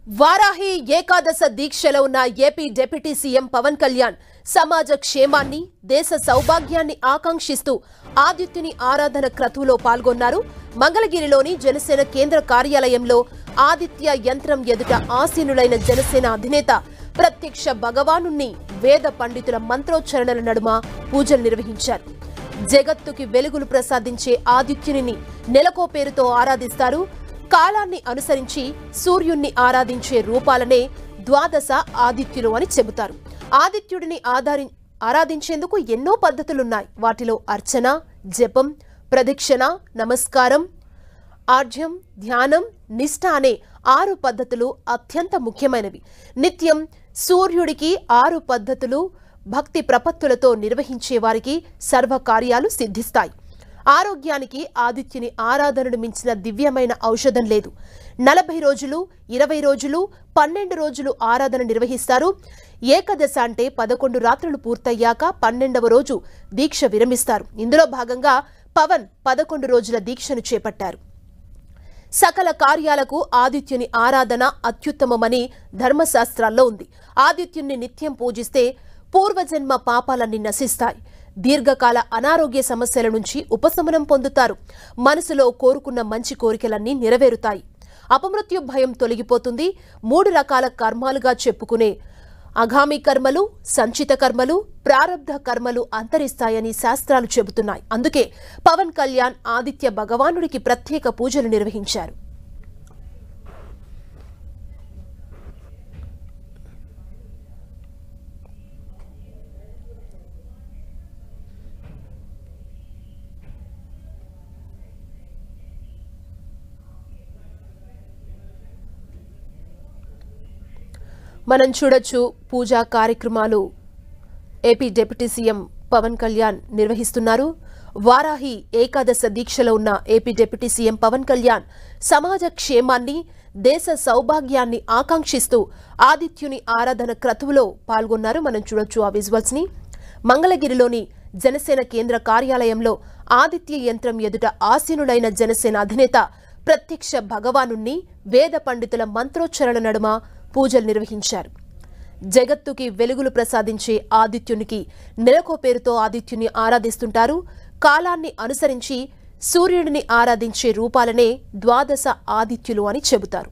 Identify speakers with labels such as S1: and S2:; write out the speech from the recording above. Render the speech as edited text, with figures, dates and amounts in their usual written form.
S1: వారాహి ఏకాదశ దీక్షలో ఉన్న AP deputy CM Pawan Kalyan సమాజ క్షేమాన్ని, దేశ సౌభాగ్యాన్ని ఆకాంక్షిస్తూ ఆదిత్యుని ఆరాధన క్రతువులో పాల్గొన్నారు. మంగళగిరిలోని జనసేన కేంద్ర కార్యాలయంలో ఆదిత్య యంత్రం ఎదుట ఆసీనులైన జనసేన అధినేత ప్రత్యక్ష భగవానుణ్ణి వేద పండితుల మంత్రోచ్చరణల నడుమ పూజలు నిర్వహించారు. జగత్తుకి వెలుగులు ప్రసాదించే ఆదిత్యుని నెలకో పేరుతో ఆరాధిస్తారు. కాలాన్ని అనుసరించి సూర్యుణ్ణి ఆరాధించే రూపాలనే ద్వాదశ ఆదిత్యులు అని చెబుతారు. ఆదిత్యుడిని ఆరాధించేందుకు ఎన్నో పద్ధతులున్నాయి. వాటిలో అర్చన, జపం, ప్రదక్షిణ, నమస్కారం, ఆర్జ్యం, ధ్యానం, నిష్ఠ అనే 6 పద్ధతులు అత్యంత ముఖ్యమైనవి. నిత్యం సూర్యుడికి 6 పద్ధతులు భక్తి ప్రపత్తులతో నిర్వహించే వారికి సర్వకార్యాలు సిద్ధిస్తాయి. ఆరోగ్యానికి ఆదిత్యుని ఆరాధనను మించిన దివ్యమైన ఔషధం లేదు. 40 రోజులు, 20 రోజులు, 12 రోజులు ఆరాధన నిర్వహిస్తారు. ఏకాదశ అంటే 11 రాత్రులు పూర్తయ్యాక 12వ రోజు దీక్ష విరమిస్తారు. ఇందులో భాగంగా పవన్ 11 రోజుల దీక్షను చేపట్టారు. సకల కార్యాలకు ఆదిత్యుని ఆరాధన అత్యుత్తమమని ధర్మశాస్త్రాల్లో ఉంది. ఆదిత్యుని నిత్యం పూజిస్తే పూర్వజన్మ పాపాలన్నీ నశిస్తాయి. దీర్ఘకాల అనారోగ్య సమస్యల నుంచి ఉపశమనం పొందుతారు. మనసులో కోరుకున్న మంచి కోరికలన్నీ నెరవేరుతాయి. అపమృత్యు భయం తొలగిపోతుంది. 3 రకాల కర్మాలుగా చెప్పుకునే అఘామి కర్మలు, సంచిత కర్మలు, ప్రారబ్ధ కర్మలు అంతరిస్తాయని శాస్త్రాలు చెబుతున్నాయి. అందుకే పవన్ కళ్యాణ్ ఆదిత్య భగవానుడికి ప్రత్యేక పూజలు నిర్వహించారు. మనం చూడొచ్చు పూజా కార్యక్రమాలు AP deputy CM Pawan Kalyan నిర్వహిస్తున్నారు. వారాహి ఏకాదశ దీక్షలో ఉన్న AP deputy CM Pawan Kalyan సమాజ క్షేమాన్ని, దేశ సౌభాగ్యాన్ని ఆకాంక్షిస్తూ ఆదిత్యుని ఆరాధన క్రతువులో పాల్గొన్నారు. మనం చూడొచ్చు ఆ విజువల్స్ ని. మంగళగిరిలోని జనసేన కేంద్ర కార్యాలయంలో ఆదిత్య యంత్రం ఎదుట ఆసీనుడైన జనసేన అధినేత ప్రత్యక్ష భగవానుణ్ణి వేద పండితుల మంత్రోచ్చరణ నడుమ పూజలు నిర్వహించారు. జగత్తుకి వెలుగులు ప్రసాదించే ఆదిత్యునికి నెలకో పేరుతో ఆదిత్యుని ఆరాధిస్తుంటారు. కాలాన్ని అనుసరించి సూర్యుడిని ఆరాధించే రూపాలనే ద్వాదశ ఆదిత్యులు అని చెబుతారు.